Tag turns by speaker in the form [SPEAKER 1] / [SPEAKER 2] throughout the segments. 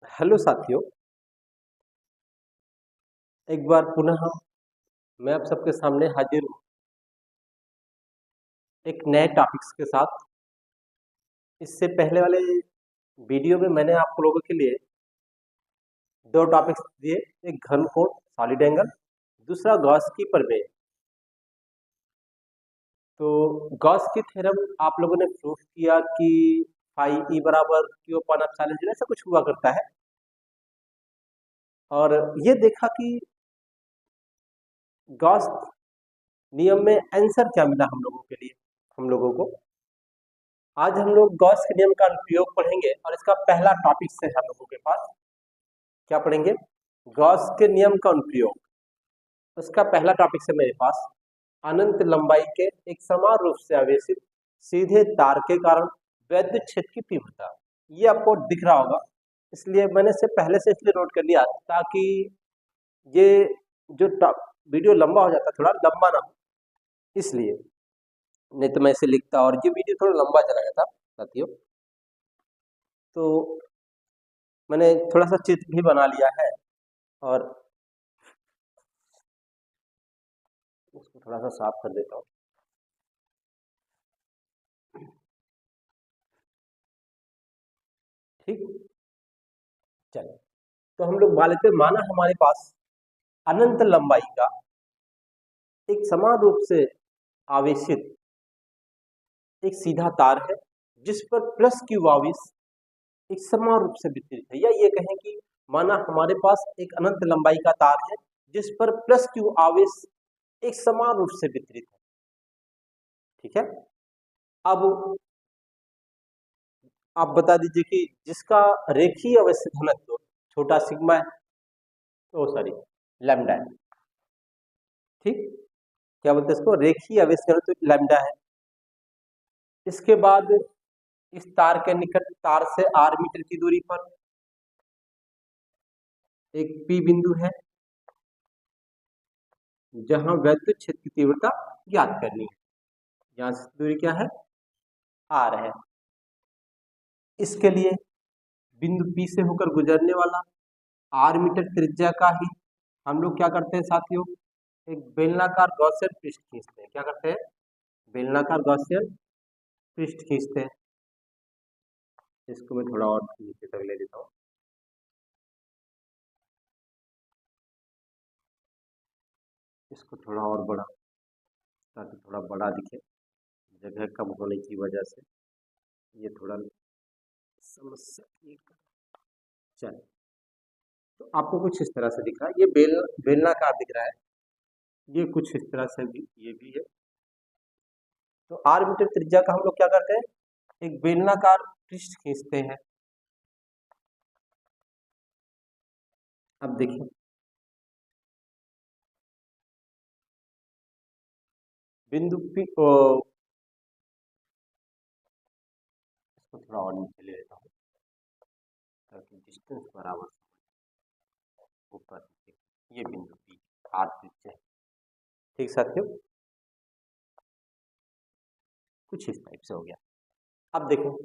[SPEAKER 1] Hello साथियों, एक बार पुनः मैं आप सबके सामने हाजिर हूँ एक नए टॉपिक्स के साथ। इससे पहले वाले वीडियो में मैंने आप लोगों के लिए दो टॉपिक्स दिए, एक घनकोण सॉलिड एंगल, दूसरा गॉस की प्रमेय। तो गॉस की थ्योरम आप लोगों ने प्रूफ किया कि फाई ई बराबर क्यू अपन एप्सिलॉन जीरो ऐसा कुछ हुआ करता है, और ये देखा कि गॉस नियम में आंसर क्या मिला हम लोगों के लिए, हम लोगों को। आज हम लोग गॉस के नियम का अनुप्रयोग पढ़ेंगे और इसका पहला टॉपिक है हम लोगों के पास। क्या पढ़ेंगे? गॉस के नियम का अनुप्रयोग। उसका पहला टॉपिक है मेरे पास, अनंत लंबाई के एक समान रूप से आवेशित सीधे तार के कारण वैद्युत क्षेत्र की तीव्रता। ये आपको दिख रहा होगा, इसलिए मैंने इसे पहले से इसलिए नोट कर लिया ताकि ये जो वीडियो लंबा हो जाता, थोड़ा लंबा ना हो, इसलिए। नहीं तो मैं इसे लिखता और ये वीडियो थोड़ा लंबा चला जाता साथियों। तो मैंने थोड़ा सा चित्र भी बना लिया है और उसको थोड़ा सा साफ कर देता हूँ। ठीक, चलिए। तो हम लोग मान लेते हैं, माना हमारे पास अनंत लंबाई का एक समान रूप से आवेशित एक सीधा तार है जिस पर प्लस क्यू आवेश एक समान रूप से वितरित है, या ये कहें कि माना हमारे पास एक अनंत लंबाई का तार है जिस पर प्लस क्यू आवेश एक समान रूप से वितरित है। ठीक है, अब आप बता दीजिए कि जिसका रेखीय अवस्था घनत्व छोटा सिग्मा है, ओ सॉरी लैम्डा है। ठीक, क्या बोलते हैं इसको? रेखीय आवेश घनत्व लैम्डा है। इसके बाद इस तार के निकट, तार से आर मीटर की दूरी पर एक पी बिंदु है जहां वैद्युत क्षेत्र की तीव्रता ज्ञात करनी है। यहां से दूरी क्या है? आर है। इसके लिए बिंदु पी से होकर गुजरने वाला आर मीटर त्रिज्या का ही हम लोग क्या करते हैं साथियों? एक बेलनाकार गॉसियन पृष्ठ खींचते हैं। क्या करते हैं? बेलनाकार गॉसियन पृष्ठ खींचते हैं। इसको मैं थोड़ा और नीचे तक ले लेता हूँ। इसको थोड़ा और बड़ा, ताकि थोड़ा बड़ा दिखे, जगह कम होने की वजह से ये थोड़ा समस्या क्रिएट कर। चल, तो आपको कुछ इस तरह से दिख रहा है, ये बेलनाकार दिख रहा है, ये कुछ इस तरह से भी, ये भी है। तो आर मीटर त्रिज्या का हम लोग क्या करते हैं? एक बेलनाकार पृष्ठ खींचते हैं। अब देखिए, बिंदु पी को इसको थोड़ा और नीचे ले लेता हूँ ताकि डिस्टेंस बराबर ऊपर। ये बिंदु पी आर त्रिज्या है। ठीक साथियों, कुछ इस टाइप से हो गया। अब देखो,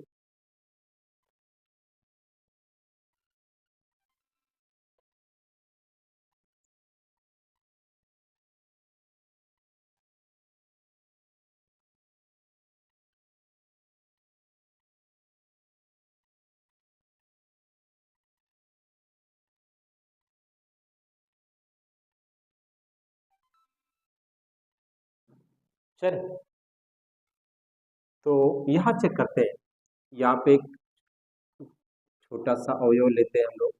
[SPEAKER 1] चलिए तो यहाँ चेक करते हैं। यहाँ पे एक छोटा सा अवयव लेते हैं हम लोग,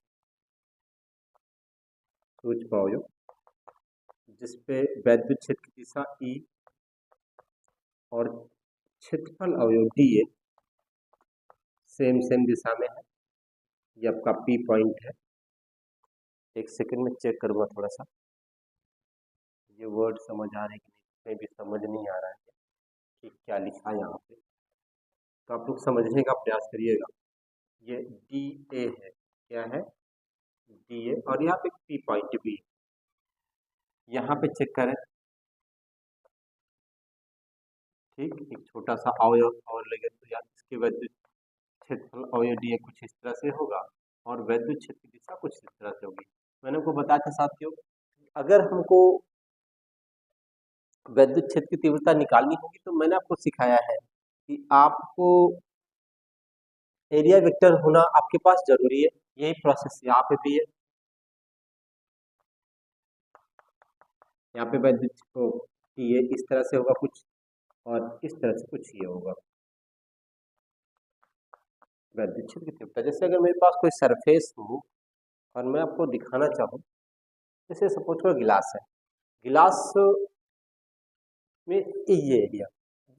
[SPEAKER 1] सूक्ष्म अवयव, जिसपे वैद्युत क्षेत्र की दिशा ई और क्षेत्रफल अवयव डी ए सेम सेम दिशा में है। ये आपका पी पॉइंट है। एक सेकंड में चेक करूंगा थोड़ा सा ये वर्ड समझ आ रहे कि नहीं, भी समझ नहीं आ रहा है कि क्या लिखा है यहाँ पे, तो आप लोग समझने का प्रयास करिएगा। ये डी ए है, क्या है? डी ए, और यहाँ पे पी पॉइंट बी। यहाँ पे चेक करें। ठीक, एक छोटा सा अवयव और लगे तो यार इसके वैद्युत क्षेत्रफल अवयव डी ए कुछ इस तरह से होगा। और वैद्युत क्षेत्र की दिशा कुछ इस तरह से होगी। मैंने आपको बताया था साथियों, अगर हमको वैद्युत क्षेत्र की तीव्रता निकालनी होगी तो मैंने आपको सिखाया है कि आपको एरिया वेक्टर होना आपके पास जरूरी है। यही प्रोसेस यहाँ पे भी है। यहाँ पे वैद्युत को ये इस तरह से होगा कुछ, और इस तरह से कुछ ये होगा वैद्युत क्षेत्र की तीव्रता। जैसे अगर मेरे पास कोई सरफेस हो और मैं आपको दिखाना चाहूँ, जैसे सपोज करो गिलास है, गिलास में ये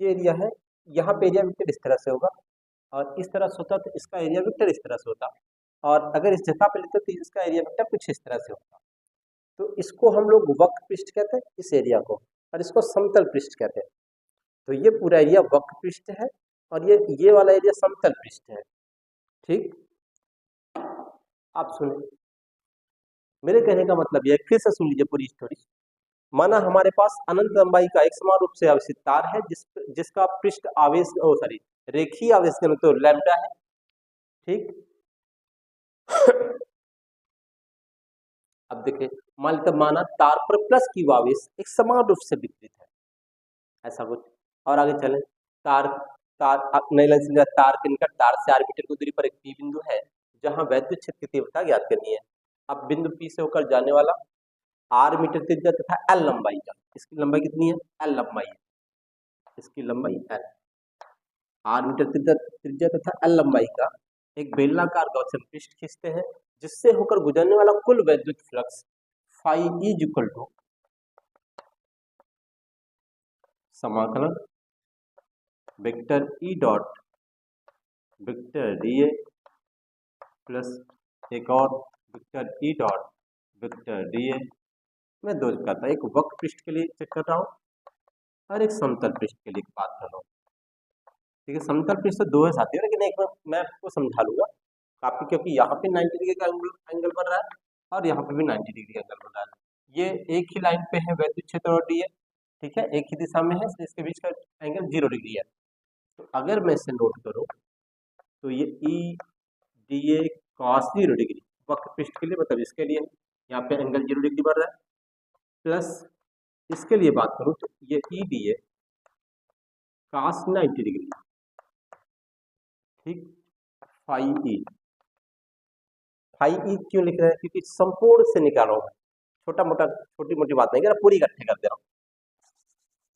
[SPEAKER 1] एरिया है, यहाँ पे एरिया वेक्टर इस तरह से होगा और इस तरह से होता तो इसका एरिया वेक्टर इस तरह से होता, और अगर इस जगह पे लेते तो इसका एरिया वेक्टर कुछ इस तरह से होता। तो इसको हम लोग वक्र पृष्ठ कहते हैं इस एरिया को, और इसको समतल पृष्ठ कहते हैं। तो ये पूरा एरिया वक्र पृष्ठ है और ये वाला एरिया समतल पृष्ठ है। ठीक, आप सुने, मेरे कहने का मतलब यह, फिर से सुन लीजिए पूरी स्टोरी। माना हमारे पास अनंत लंबाई का एक समान रूप से आवेशित तार है जिसका पृष्ठ आवेश रेखीय आवेश घनत्व तो लैम्डा है। ठीक अब देखिए, माना तार पर प्लस क्यू आवेश एक समान रूप से वितरित है, ऐसा कुछ। और आगे चले, तार तार नई लाइन समझा, तार के निकट तार से आर मीटर की दूरी पर एक पी बिंदु है जहां वैद्युत क्षेत्र की तीव्रता ज्ञात करनी है। अब बिंदु पी से होकर जाने वाला आर मीटर त्रिज्या तथा एल लंबाई का, इसकी लंबाई कितनी है, एल लंबाई है, इसकी लंबाई एल, आर मीटर त्रिज्या तथा एल लंबाई का एक बेलनाकार गौसियन पृष्ठ खींचते हैं जिससे होकर गुजरने वाला कुल वैद्युत flux phi is equal to समाकलन vector E dot vector D A plus एक और vector E dot vector D A. मैं दो करता हूँ, एक वक्र पृष्ठ के लिए चेक कर रहा हूँ और एक समतल पृष्ठ के लिए बात कर रहा हूँ। ठीक है, समतल पृष्ठ तो दो है साथियों, लेकिन एक बार मैं आपको समझा लूंगा काफी, क्योंकि यहाँ पे 90 डिग्री का एंगल बन रहा है और यहाँ पे भी 90 डिग्री का एंगल बन रहा है। ये एक ही लाइन पे है वैद्युत क्षेत्र और डी ए, ठीक है, एक ही दिशा में है, इसके बीच का एंगल 0 डिग्री है। तो अगर मैं इसे नोट करूँ तो ये E D A cos 0 degree वक्र पृष्ठ के लिए, मतलब इसके लिए यहाँ पे एंगल 0 डिग्री बन रहा है, प्लस इसके लिए बात करूँ तो ये E D A cos 90 degree. ठीक, फाई ई क्यों लिख रहे हैं, क्योंकि संपूर्ण से निकाल रहा हूँ, छोटा मोटा छोटी मोटी बात नहीं कर रहा, पूरी इकट्ठे कर दे रहा हूँ।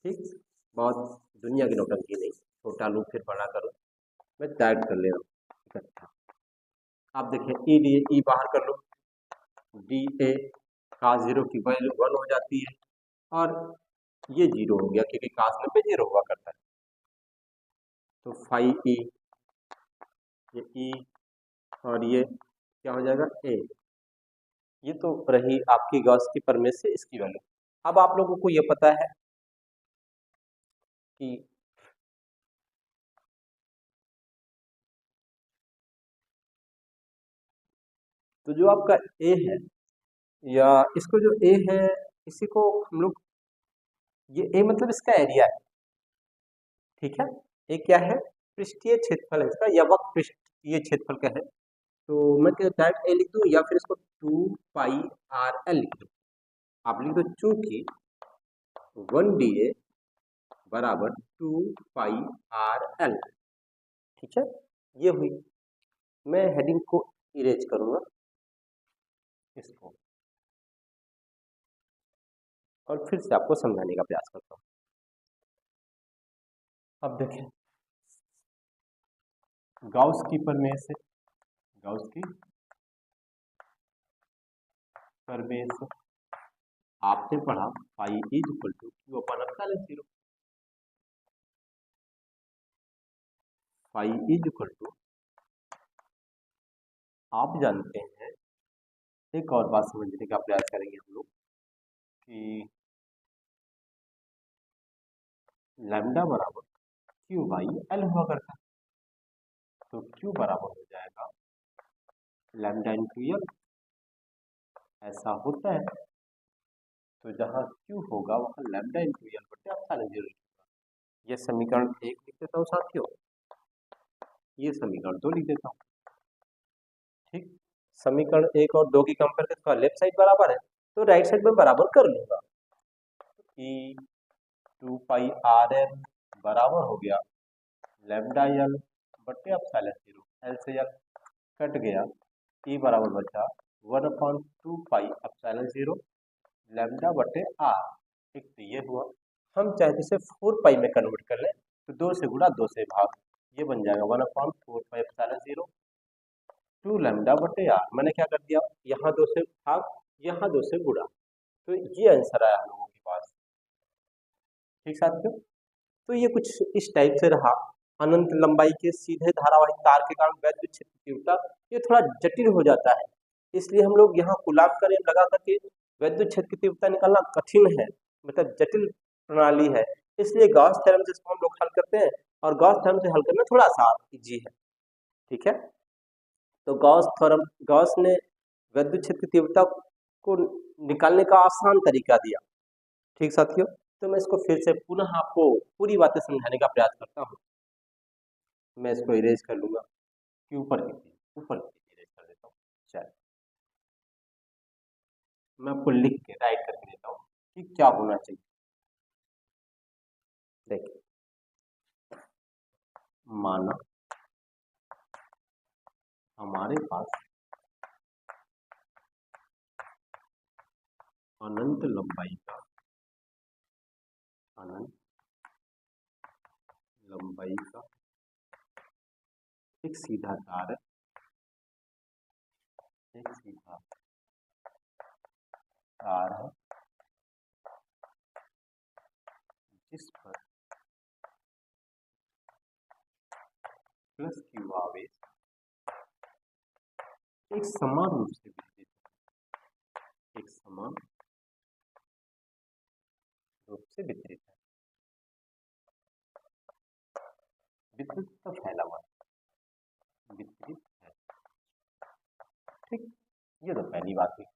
[SPEAKER 1] ठीक, बहुत दुनिया की नौटंकी नहीं, छोटा लूँ फिर बड़ा करूँ, मैं टाइप कर ले रहा हूँ इकट्ठा। आप देखिए ई डी ए बाहर कर लो, डी ए कास 0 की वैल्यू 1 हो जाती है और ये 0 हो गया क्योंकि कास 90 0 हुआ करता है। तो फाई ई, ये ई और ये क्या हो जाएगा, ए। ये तो रही आपकी गॉस की प्रमेय से इसकी वैल्यू। अब आप लोगों को ये पता है कि तो जो आपका ए है, या इसको जो ए है, इसी को हम लोग, ये ए मतलब इसका एरिया है। ठीक है, ए क्या है, पृष्ठीय क्षेत्रफल है इसका, या वक्र पृष्ठीय क्षेत्रफल का है। तो मैं क्या डायरेक्ट ए लिख दूं या फिर इसको 2 पाई आर एल लिख दूं। आप लिख दो चूंकि 1 डी ए बराबर 2 पाई आर एल। ठीक है, ये हुई। मैं हेडिंग को इरेज करूंगा इसको, और फिर से आपको समझाने का प्रयास करता हूँ। अब देखें, गाउस की प्रमेय से, गाउस की प्रमेय से आपने पढ़ा pi is equal to Q upon epsilon 0, pi is equal to, आप जानते हैं, एक और बात समझने का प्रयास करेंगे हम लोग कि लैम्डा बराबर क्यू बाई एल हुआ करता है। तो क्यू बराबर हो जाएगा लैम्डा इंटू एल, ऐसा होता है। तो जहां क्यू होगा वहां लैम्डा इंटू एल बटे एप्सिलॉन 0 होगा। ये समीकरण 1 लिख देता हूँ साथियों, ये समीकरण 2 लिख देता हूँ। ठीक, समीकरण 1 और 2 की कंपेयर करके थोड़ा लेफ्ट साइड बराबर है तो राइट साइड में बराबर कर लूंगा। ई 2πr बराबर हो गया लैम्डा एल बटे एप्सिलॉन 0, एल से एल कट गया, ई बराबर बचा 1/2 एप्सिलॉन 0 लैम्डा बटे आर। ठीक, तो ये हुआ। हम चाहे तो इसे 4 में कन्वर्ट कर लें तो 2 से गुणा 2 से भाग, ये बन जाएगा 1/4 एप्सिलॉन 0 2 लैम्डा बटे आर। मैंने क्या कर दिया, यहाँ 2 से भाग, यहाँ 2 से गुणा, तो ये आंसर आया हम लोगों के पास। ठीक साथियों, तो ये कुछ इस टाइप से रहा। अनंत लंबाई के सीधे धारावाहिक तार के कारण वैद्युत क्षेत्र की तीव्रता ये थोड़ा जटिल हो जाता है, इसलिए हम लोग यहाँ कूलाम्ब का नियम लगा करके वैद्युत क्षेत्र की तीव्रता निकालना कठिन है, मतलब जटिल प्रणाली है, इसलिए गॉस थ्योरम से इसको हम लोग हल करते हैं, और गॉस थ्योरम से हल करना थोड़ा सा इजी है। ठीक है, तो गॉस ने वैद्युत क्षेत्र की तीव्रता को निकालने का आसान तरीका दिया। ठीक साथियों, तो मैं इसको फिर से पुनः आपको पूरी बातें समझाने का प्रयास करता हूँ। मैं इसको इरेज कर लूंगा कि ऊपर की इरेज कर देता हूँ। चल, मैं आपको लिख के राइट करके देता हूँ कि क्या होना चाहिए। देखिए, माना हमारे पास अनंत लंबाई का एक सीधा तार है, जिस पर प्लस क्यू आवेश एक समान रूप से वितरित है, वितरित तो फैला हुआ वितरित है। ठीक, ये तो पहली बात हुई।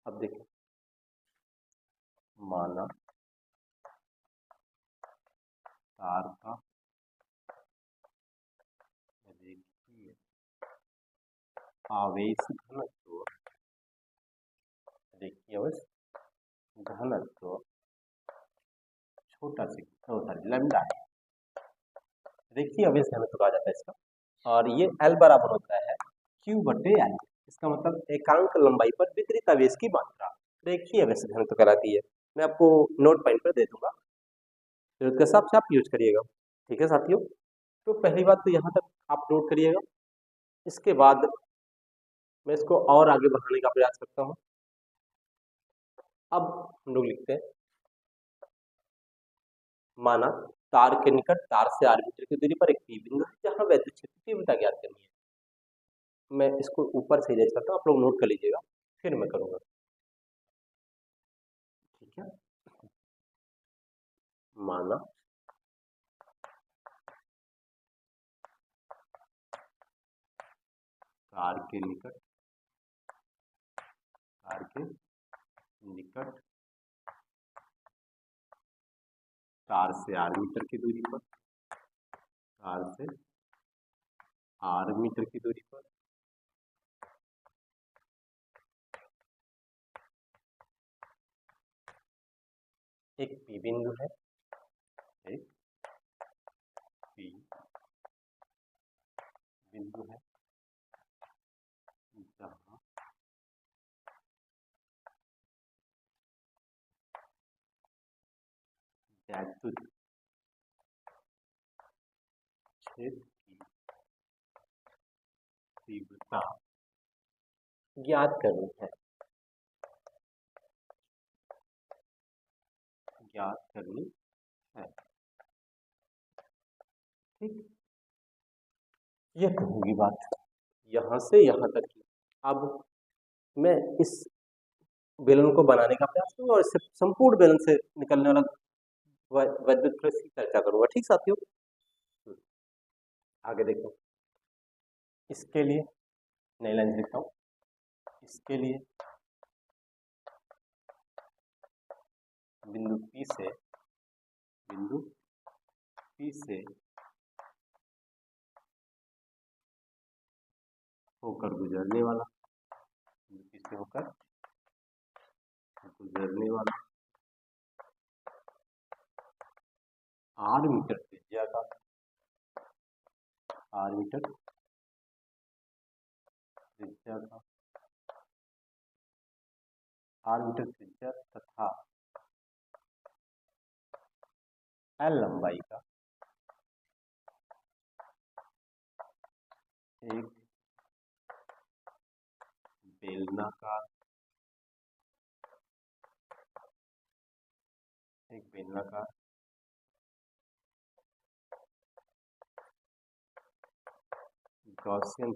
[SPEAKER 1] अब देखो, माना तार का रेखीय आवेश घनत्व छोटा सा लैम्डा है, रेखीय आवेश घनत्व कहा जाता है इसका, और ये L बराबर होता है Q बटे I। इसका मतलब एकांक लंबाई पर वितरित आवेश की मात्रा रेखीय आवेश घनत्व कहलाती है। मैं आपको नोट पॉइंट पर दे दूंगा, जरूरत के हिसाब से आप यूज करिएगा। ठीक है साथियों, तो पहली बात तो यहाँ तक आप नोट करिएगा। इसके बाद मैं इसको और आगे बढ़ाने का प्रयास करता हूँ। अब हम लोग लिखते हैं, माना तार के निकट तार से r मीटर की दूरी पर एक P बिंदु है जहाँ वैद्युत क्षेत्र की तीव्रता ज्ञात करनी है। मैं इसको ऊपर से इरेज करता हूँ, आप लोग नोट कर लीजिएगा, फिर मैं करूँगा। ठीक है, माना तार के निकट तार से r मीटर की दूरी पर एक P बिंदु है, जहाँ वैद्युत क्षेत्र की तीव्रता ज्ञात करनी है। ठीक, ये तो होगी बात यहाँ से यहाँ तक की। अब मैं इस बेलन को बनाने का प्रयास करूंगा और इससे संपूर्ण बेलन से निकलने वाला वैद्युत फ्लक्स की चर्चा करूंगा। ठीक साथियों, आगे देखो, इसके लिए नई लाइन लिखता हूँ। इसके लिए बिंदु P से होकर गुजरने वाला, किससे होकर गुजरने वाला, आर मीटर त्रिज्या का, आर मीटर त्रिज्या का, आर मीटर त्रिज्या तथा एल लंबाई का एक बेलनाकार गॉसियन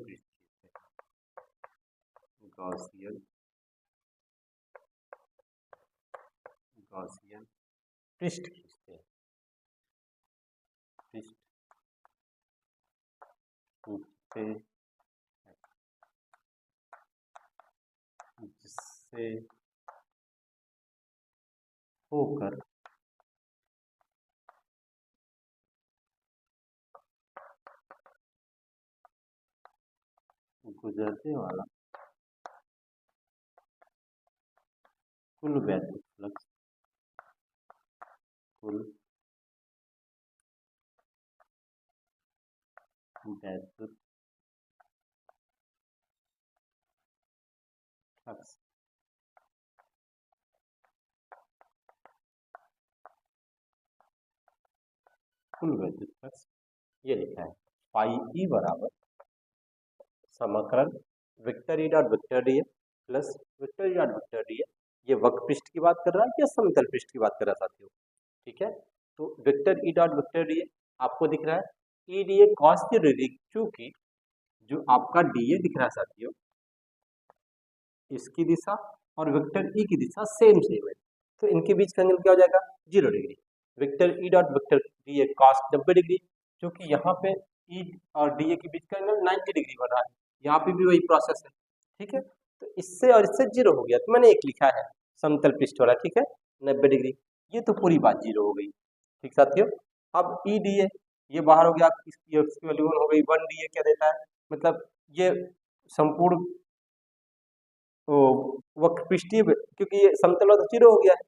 [SPEAKER 1] पृष्ठ खींचते हैं, पृष्ठ खींचते जिससे होकर गुजरने वाला कुल वैद्युत फ्लक्स, कुल वैद्युत फ्लक्स ये लिखा है पाई ई बराबर समाकलन vector E dot vector D plus vector E dot vector D. ये वक्र पृष्ठ की बात कर रहा है या समतल पृष्ठ की बात कर रहा है साथियों? ठीक है, तो vector E dot vector D आपको दिख रहा है ई डी ए कॉस की डिग्री, क्योंकि जो आपका डी ए दिख रहा है साथियों इसकी दिशा और वेक्टर ई की दिशा सेम है, तो इनके बीच का एंगल क्या हो जाएगा 0 degree. Vector E dot vector D ए कॉस 90 डिग्री, क्योंकि यहाँ पे ई और डी ए के बीच का एंगल 90 डिग्री बन रहा है, यहाँ पे भी वही प्रोसेस है। ठीक है, तो इससे और इससे 0 हो गया, तो मैंने एक लिखा है समतल पृष्ठ वाला, ठीक है 90 डिग्री, ये तो पूरी बात 0 हो गई। ठीक साथियों, अब ई डी ए ये बाहर हो गया, इसकी वैल्यू 1 हो गई। 1 डी ए क्या देता है, मतलब ये संपूर्ण तो वक्र पृष्ठीय, क्योंकि ये समतल वाला 0 हो गया है,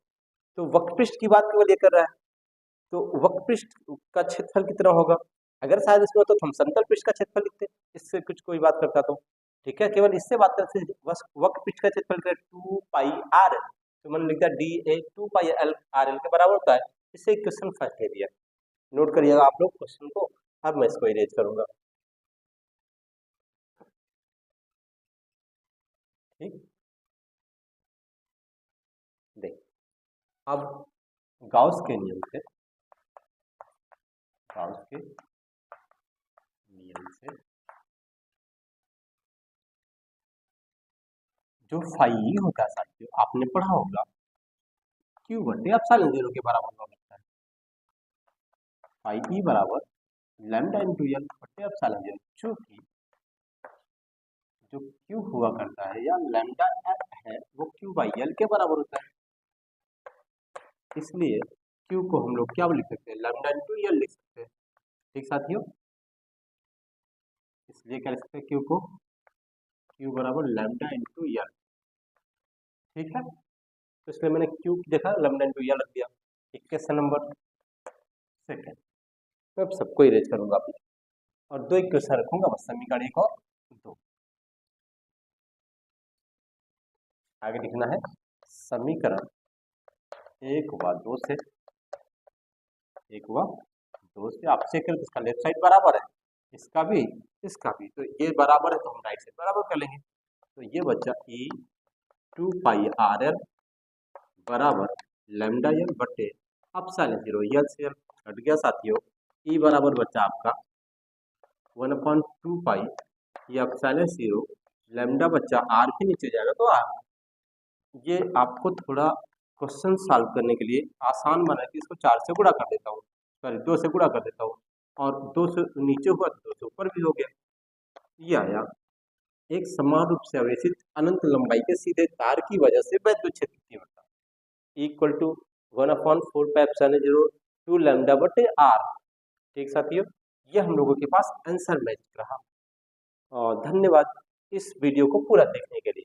[SPEAKER 1] तो वक्र पृष्ठ की बात केवल ये कर रहा है, तो वक्र पृष्ठ का क्षेत्रफल कितना होगा? अगर शायद इसमें तो हम समतल पृष्ठ का क्षेत्रफल लिखते, इससे कुछ कोई बात करता तो ठीक है, केवल इससे बात करते वक्र पृष्ठ का क्षेत्रफल 2 पाई आर एल, तो मैंने लिखा D A 2 pi L R L के बराबर होता है। इससे क्वेश्चन फर्स्ट ले दिया, नोट करिएगा आप लोग क्वेश्चन को। अब मैं इसको इरेज करूंगा। ठीक, देख अब गाउस के नियम से जो फाई होता है साथियों, आपने पढ़ा होगा क्यू बटे एप्सिलॉन 0 के बराबर होता है। फाई ई बराबर लैम्डा इनटू एल बटे एप्सिलॉन 0, क्योंकि जो क्यू हुआ करता है या लैम्डा एल है वो क्यू बाई एल के बराबर होता है, इसलिए क्यू को हम लोग क्या लिख सकते हैं, लैम्डा इनटू एल लिख सकते हैं। ठीक साथियों, इसलिए क्या लिख सकते हैं, क्यू को क्यू बराबर लैम्डा इनटू एल। ठीक है, तो इसलिए मैंने क्यू देखा लैम्डा इनटू एल रख दिया। क्वेश्चन नंबर सेकंड, मैं अब सबको इरेज करूंगा अभी, और 2 इक्वेशन रखूंगा बस, समीकरण 1 और 2। आगे लिखना है समीकरण 1 व 2 से, 1 व 2 से आप चेक करें, इसका लेफ्ट साइड बराबर है, इसका भी तो ये बराबर है, तो हम राइट साइड बराबर कर लेंगे। तो ये बच्चा ई 2 पाई आर एल बराबर लैम्डा एल बटे एप्सिलॉन 0 एल से एल हट गया साथियों। ई बराबर बच्चा आपका 1/2 पाई ये एप्सिलॉन 0 लैम्डा बच्चा आर के नीचे जाएगा तो आर। ये आपको थोड़ा क्वेश्चन सॉल्व करने के लिए आसान बना कि इसको 4 से गुणा कर देता हूँ, सॉरी 2 से गुणा कर देता हूँ, और 2 से नीचे हुआ तो 2 से ऊपर भी हो गया। ये आया एक समान रूप से आवेशित अनंत लंबाई के सीधे तार की वजह से वैद्युत क्षेत्र की तीव्रता equal to 1/4 pi epsilon 0 two lambda बटे आर। ठीक साथियों, ये हम लोगों के पास आंसर मैच रहा, और धन्यवाद। इस वीडियो को पूरा देखने के लिए।